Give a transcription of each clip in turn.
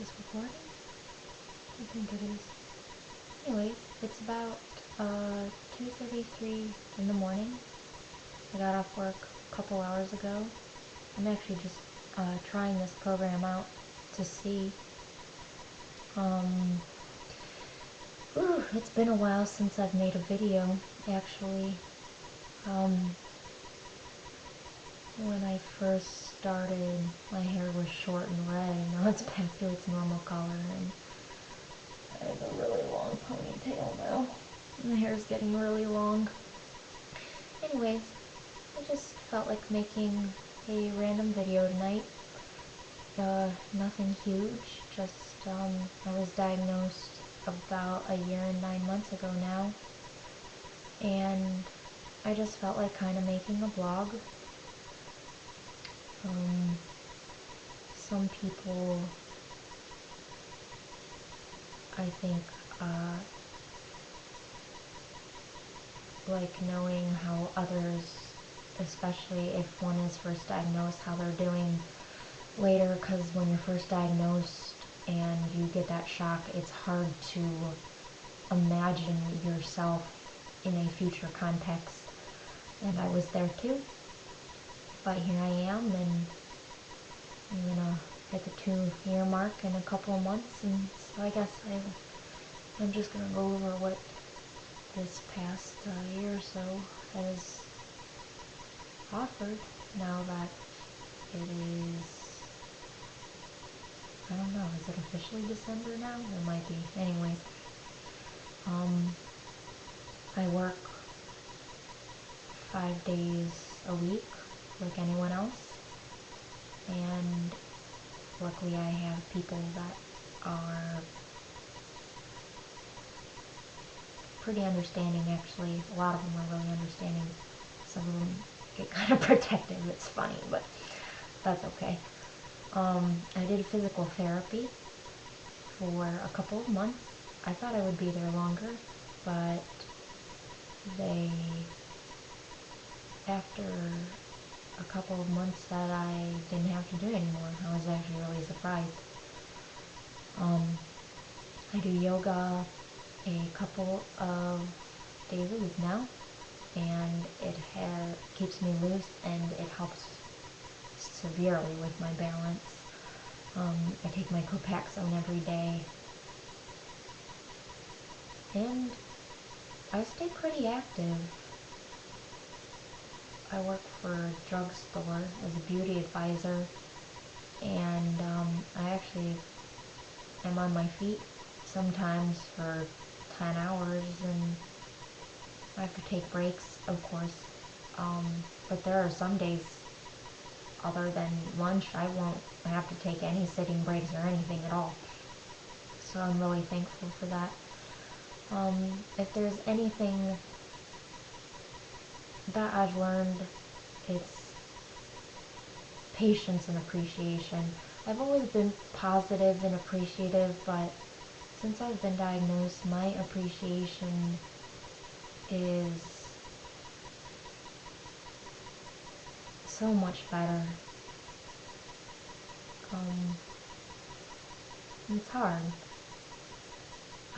this recording? I think it is. Anyways, it's about 2:33 in the morning. I got off work a couple hours ago. I'm actually just trying this program out to see. It's been a while since I've made a video, actually. When I first started, my hair was short and red, and now it's back to its normal color, and I have a really long ponytail now. My hair's getting really long. Anyways, I just felt like making a random video tonight. Nothing huge, just I was diagnosed about a year and 9 months ago now, and I just felt like kind of making a blog. Some people, I think, like knowing how others, especially if one is first diagnosed, how they're doing later, because when you're first diagnosed and you get that shock, it's hard to imagine yourself in a future context, and I was there too, but here I am, and I'm gonna hit the 2-year mark in a couple of months, and so I guess I'm just gonna go over what this past year or so has offered, now that it is, I don't know, is it officially December now? It might be. Anyways, I work 5 days a week like anyone else, and luckily I have people that are pretty understanding, actually. A lot of them are really understanding. Some of them get kind of protective. It's funny, but that's okay. I did physical therapy for a couple of months. I thought I would be there longer, but after a couple of months, that I didn't have to do it anymore. I was actually really surprised. I do yoga a couple of days a week now, and it keeps me loose, and it helps severely with my balance. I take my Copaxone every day, and I stay pretty active. I work for a drugstore as a beauty advisor, and I actually am on my feet sometimes for 10 hours, and I have to take breaks, of course, but there are some days, other than lunch, I won't have to take any sitting breaks or anything at all, so I'm really thankful for that. If there's anything that I've learned, it's patience and appreciation. I've always been positive and appreciative, but since I've been diagnosed, my appreciation is so much better. It's hard.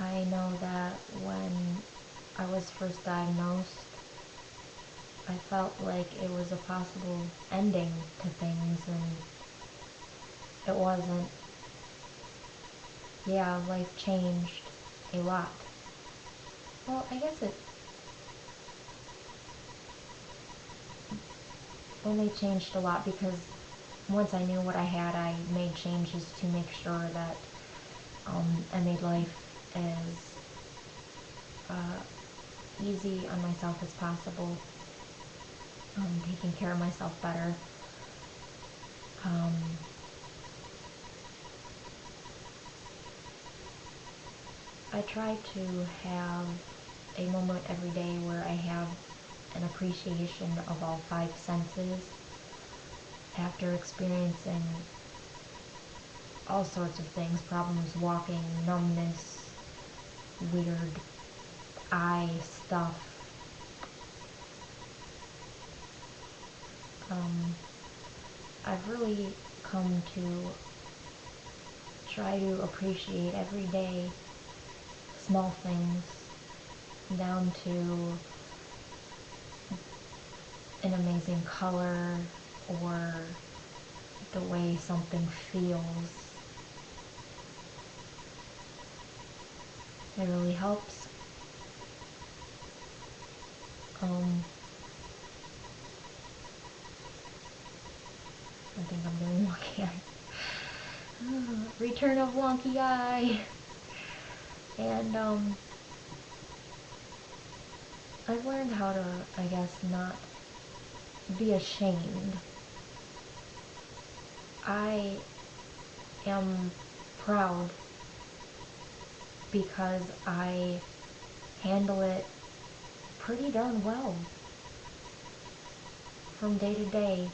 I know that when I was first diagnosed, I felt like it was a possible ending to things, and it wasn't. Yeah, life changed a lot. Well, I guess it only changed a lot because once I knew what I had, I made changes to make sure that I made life as easy on myself as possible, taking care of myself better. I try to have a moment every day where I have an appreciation of all 5 senses after experiencing all sorts of things, problems walking, numbness, weird eye stuff. I've really come to try to appreciate every day, small things, down to an amazing color or the way something feels. It really helps. I think I'm doing wonky eye. Return of wonky eye. And I've learned how to, I guess, not be ashamed. I am proud because I handle it pretty darn well from day to day,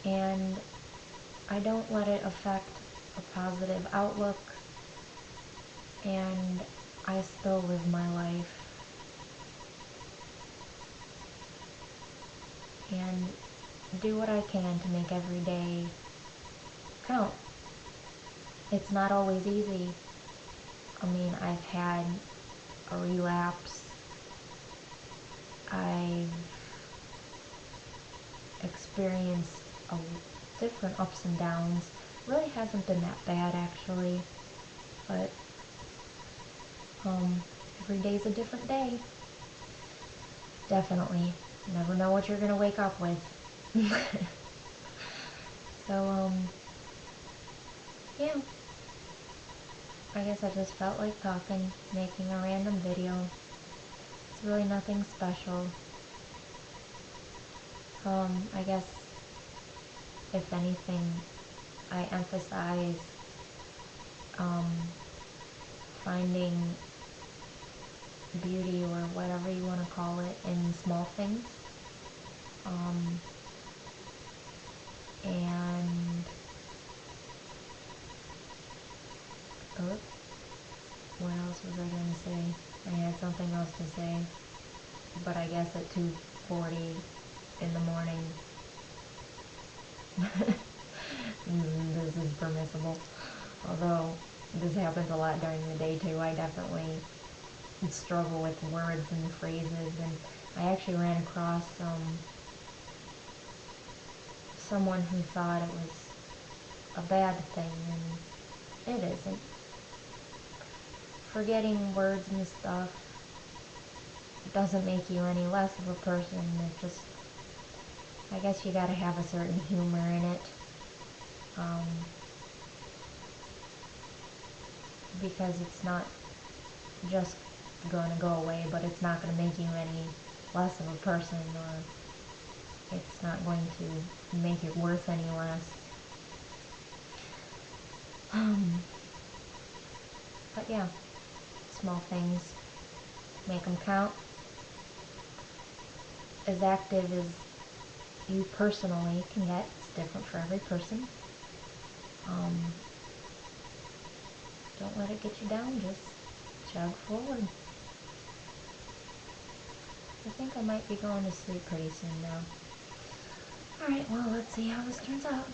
and I don't let it affect a positive outlook, and I still live my life and do what I can to make every day count. It's not always easy. I mean, I've had a relapse. I've experienced different ups and downs. Really hasn't been that bad actually, but every day's a different day. Definitely. You never know what you're gonna wake up with. So, yeah. I guess I just felt like talking, making a random video. It's really nothing special. I guess, if anything, I emphasize, finding beauty or whatever you want to call it in small things. And what else was I gonna say? I had something else to say, but I guess at 2:40 in the morning, this is permissible. Although this happens a lot during the day too. I definitely struggle with words and phrases, and I actually ran across someone who thought it was a bad thing, and it isn't. Forgetting words and stuff doesn't make you any less of a person. It just, I guess you gotta have a certain humor in it. Because it's not just gonna go away, but it's not gonna make you any less of a person, or it's not going to make it worth any less. But yeah, small things, make them count. As active as you personally can get, it's different for every person. Don't let it get you down, just chug forward. I think I might be going to sleep pretty soon now. Alright, well, let's see how this turns out.